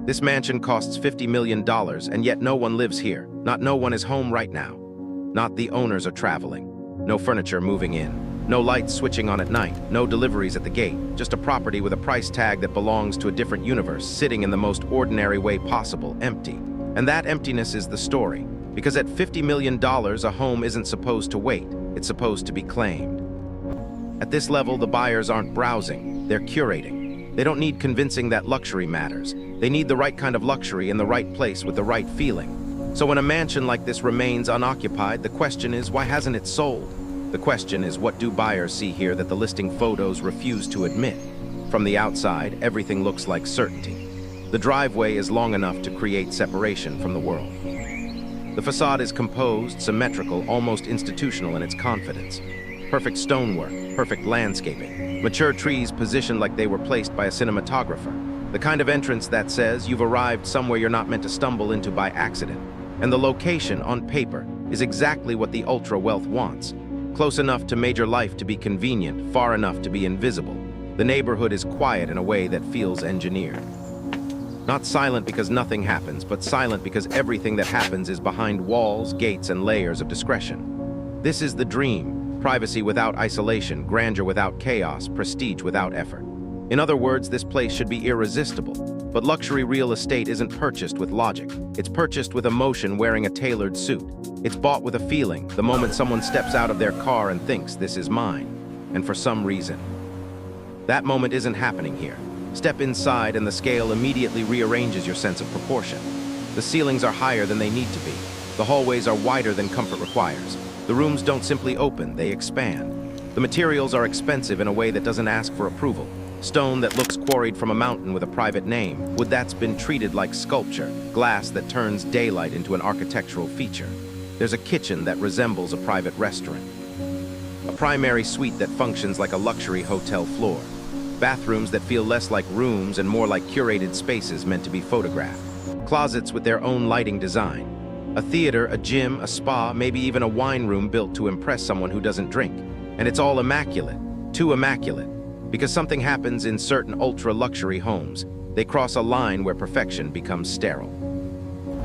This mansion costs $50 million, and yet no one lives here. Not no one is home right now. Not the owners are traveling. No furniture moving in. No lights switching on at night. No deliveries at the gate. Just a property with a price tag that belongs to a different universe, sitting in the most ordinary way possible, empty. And that emptiness is the story. Because at $50 million, a home isn't supposed to wait. It's supposed to be claimed. At this level, the buyers aren't browsing. They're curating. They don't need convincing that luxury matters. They need the right kind of luxury in the right place with the right feeling. So when a mansion like this remains unoccupied, the question is, why hasn't it sold? The question is, what do buyers see here that the listing photos refuse to admit? From the outside, everything looks like certainty. The driveway is long enough to create separation from the world. The facade is composed, symmetrical, almost institutional in its confidence. Perfect stonework, perfect landscaping, mature trees positioned like they were placed by a cinematographer. The kind of entrance that says you've arrived somewhere you're not meant to stumble into by accident. And the location, on paper, is exactly what the ultra-wealth wants. Close enough to major life to be convenient, far enough to be invisible. The neighborhood is quiet in a way that feels engineered. Not silent because nothing happens, but silent because everything that happens is behind walls, gates, and layers of discretion. This is the dream: privacy without isolation, grandeur without chaos, prestige without effort. In other words, this place should be irresistible. But luxury real estate isn't purchased with logic. It's purchased with emotion wearing a tailored suit. It's bought with a feeling, the moment someone steps out of their car and thinks, this is mine. And for some reason, that moment isn't happening here. Step inside and the scale immediately rearranges your sense of proportion. The ceilings are higher than they need to be. The hallways are wider than comfort requires. The rooms don't simply open, they expand. The materials are expensive in a way that doesn't ask for approval. Stone that looks quarried from a mountain with a private name, wood that's been treated like sculpture, glass that turns daylight into an architectural feature. There's a kitchen that resembles a private restaurant. A primary suite that functions like a luxury hotel floor. Bathrooms that feel less like rooms and more like curated spaces meant to be photographed. Closets with their own lighting design. A theater, a gym, a spa, maybe even a wine room built to impress someone who doesn't drink. And it's all immaculate, too immaculate. Because something happens in certain ultra-luxury homes. They cross a line where perfection becomes sterile.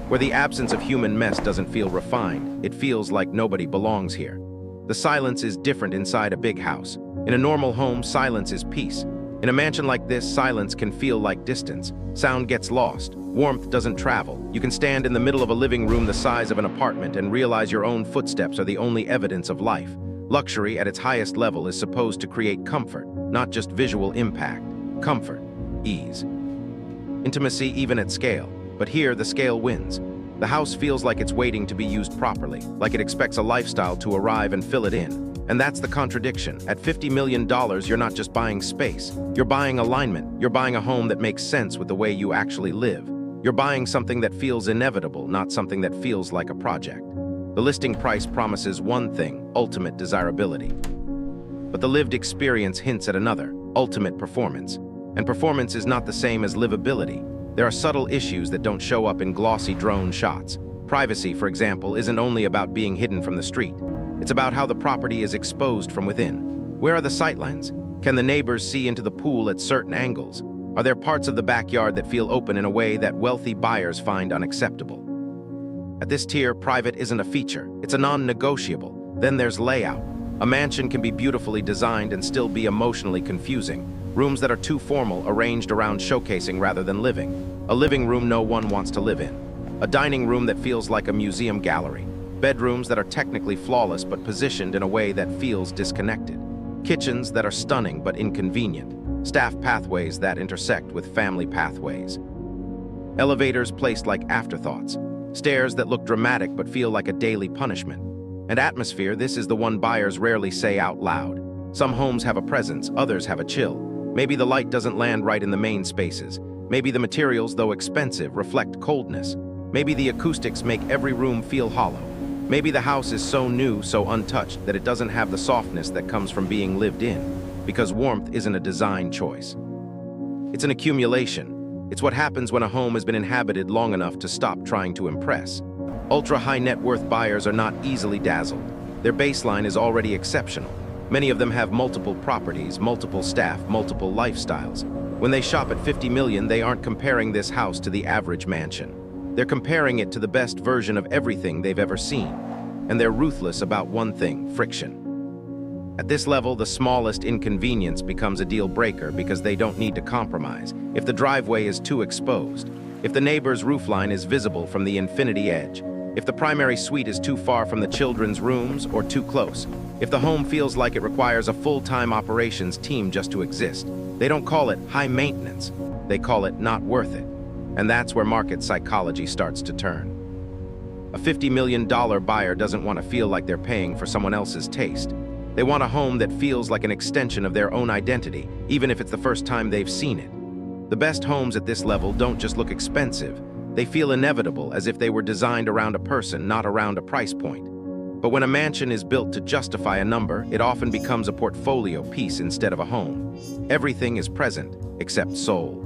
Where the absence of human mess doesn't feel refined, it feels like nobody belongs here. The silence is different inside a big house. In a normal home, silence is peace. In a mansion like this, silence can feel like distance. Sound gets lost. Warmth doesn't travel. You can stand in the middle of a living room the size of an apartment and realize your own footsteps are the only evidence of life. Luxury at its highest level is supposed to create comfort, not just visual impact. Comfort, ease. Intimacy even at scale. But here, the scale wins. The house feels like it's waiting to be used properly, like it expects a lifestyle to arrive and fill it in. And that's the contradiction. At $50 million, you're not just buying space. You're buying alignment. You're buying a home that makes sense with the way you actually live. You're buying something that feels inevitable, not something that feels like a project. The listing price promises one thing: ultimate desirability. But the lived experience hints at another: ultimate performance. And performance is not the same as livability. There are subtle issues that don't show up in glossy drone shots. Privacy, for example, isn't only about being hidden from the street. It's about how the property is exposed from within. Where are the sightlines? Can the neighbors see into the pool at certain angles? Are there parts of the backyard that feel open in a way that wealthy buyers find unacceptable? At this tier, private isn't a feature. It's a non-negotiable. Then there's layout. A mansion can be beautifully designed and still be emotionally confusing. Rooms that are too formal, arranged around showcasing rather than living. A living room no one wants to live in. A dining room that feels like a museum gallery. Bedrooms that are technically flawless but positioned in a way that feels disconnected. Kitchens that are stunning but inconvenient. Staff pathways that intersect with family pathways. Elevators placed like afterthoughts. Stairs that look dramatic but feel like a daily punishment. And atmosphere, this is the one buyers rarely say out loud. Some homes have a presence, others have a chill. Maybe the light doesn't land right in the main spaces. Maybe the materials, though expensive, reflect coldness. Maybe the acoustics make every room feel hollow. Maybe the house is so new, so untouched, that it doesn't have the softness that comes from being lived in. Because warmth isn't a design choice. It's an accumulation. It's what happens when a home has been inhabited long enough to stop trying to impress. Ultra-high net worth buyers are not easily dazzled. Their baseline is already exceptional. Many of them have multiple properties, multiple staff, multiple lifestyles. When they shop at 50 million, they aren't comparing this house to the average mansion. They're comparing it to the best version of everything they've ever seen. And they're ruthless about one thing: friction. At this level, the smallest inconvenience becomes a deal breaker because they don't need to compromise. If the driveway is too exposed, if the neighbor's roofline is visible from the infinity edge, if the primary suite is too far from the children's rooms or too close, if the home feels like it requires a full-time operations team just to exist, they don't call it high maintenance, they call it not worth it. And that's where market psychology starts to turn. A $50 million buyer doesn't want to feel like they're paying for someone else's taste. They want a home that feels like an extension of their own identity, even if it's the first time they've seen it. The best homes at this level don't just look expensive, they feel inevitable, as if they were designed around a person, not around a price point. But when a mansion is built to justify a number, it often becomes a portfolio piece instead of a home. Everything is present, except soul.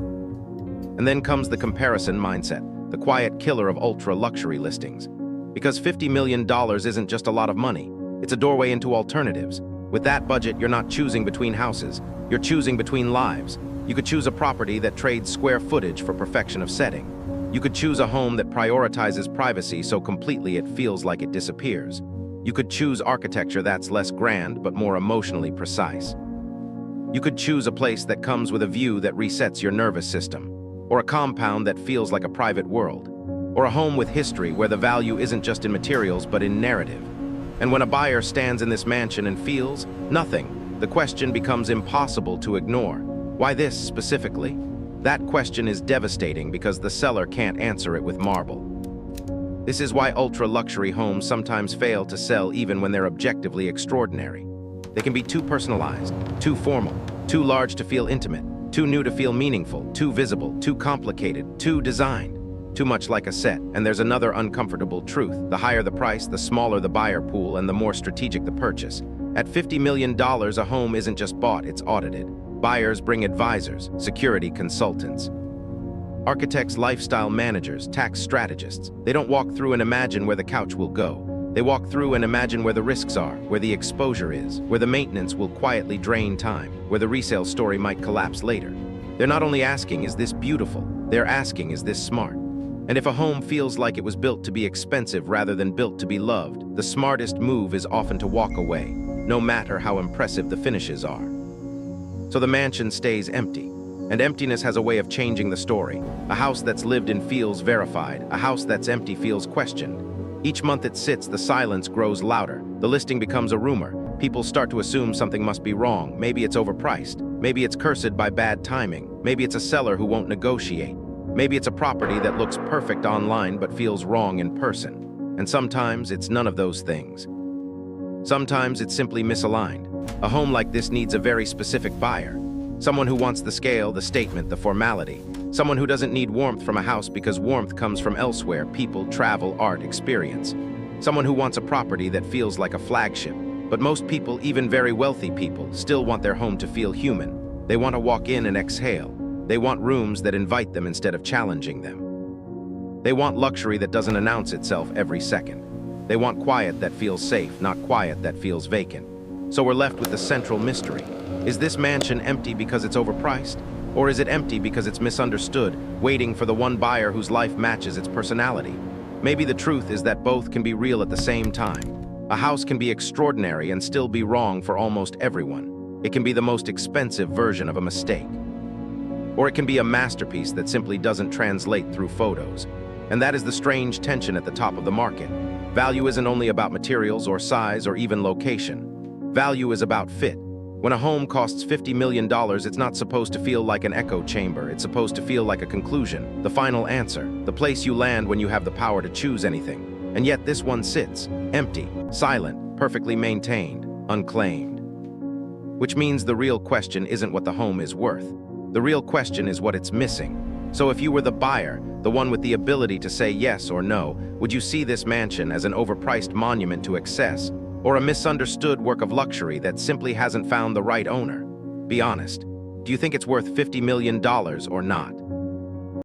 And then comes the comparison mindset, the quiet killer of ultra-luxury listings. Because $50 million isn't just a lot of money, it's a doorway into alternatives. With that budget, you're not choosing between houses, you're choosing between lives. You could choose a property that trades square footage for perfection of setting. You could choose a home that prioritizes privacy so completely it feels like it disappears. You could choose architecture that's less grand but more emotionally precise. You could choose a place that comes with a view that resets your nervous system, or a compound that feels like a private world, or a home with history where the value isn't just in materials but in narrative. And when a buyer stands in this mansion and feels nothing, the question becomes impossible to ignore. Why this specifically? That question is devastating because the seller can't answer it with marble. This is why ultra-luxury homes sometimes fail to sell even when they're objectively extraordinary. They can be too personalized, too formal, too large to feel intimate, too new to feel meaningful, too visible, too complicated, too designed. Too much like a set. And there's another uncomfortable truth. The higher the price, the smaller the buyer pool, and the more strategic the purchase. At $50 million, a home isn't just bought, it's audited. Buyers bring advisors, security consultants, architects, lifestyle managers, tax strategists. They don't walk through and imagine where the couch will go. They walk through and imagine where the risks are, where the exposure is, where the maintenance will quietly drain time, where the resale story might collapse later. They're not only asking, is this beautiful? They're asking, is this smart? And if a home feels like it was built to be expensive rather than built to be loved, the smartest move is often to walk away, no matter how impressive the finishes are. So the mansion stays empty, and emptiness has a way of changing the story. A house that's lived in feels verified, a house that's empty feels questioned. Each month it sits, the silence grows louder, the listing becomes a rumor. People start to assume something must be wrong. Maybe it's overpriced, maybe it's cursed by bad timing, maybe it's a seller who won't negotiate. Maybe it's a property that looks perfect online but feels wrong in person. And sometimes it's none of those things. Sometimes it's simply misaligned. A home like this needs a very specific buyer. Someone who wants the scale, the statement, the formality. Someone who doesn't need warmth from a house because warmth comes from elsewhere: people, travel, art, experience. Someone who wants a property that feels like a flagship. But most people, even very wealthy people, still want their home to feel human. They want to walk in and exhale. They want rooms that invite them instead of challenging them. They want luxury that doesn't announce itself every second. They want quiet that feels safe, not quiet that feels vacant. So we're left with the central mystery. Is this mansion empty because it's overpriced? Or is it empty because it's misunderstood, waiting for the one buyer whose life matches its personality? Maybe the truth is that both can be real at the same time. A house can be extraordinary and still be wrong for almost everyone. It can be the most expensive version of a mistake. Or it can be a masterpiece that simply doesn't translate through photos. And that is the strange tension at the top of the market. Value isn't only about materials or size or even location. Value is about fit. When a home costs $50 million, it's not supposed to feel like an echo chamber. It's supposed to feel like a conclusion, the final answer, the place you land when you have the power to choose anything. And yet this one sits, empty, silent, perfectly maintained, unclaimed. Which means the real question isn't what the home is worth. The real question is what it's missing. So if you were the buyer, the one with the ability to say yes or no, would you see this mansion as an overpriced monument to excess, or a misunderstood work of luxury that simply hasn't found the right owner? Be honest. Do you think it's worth $50 million or not?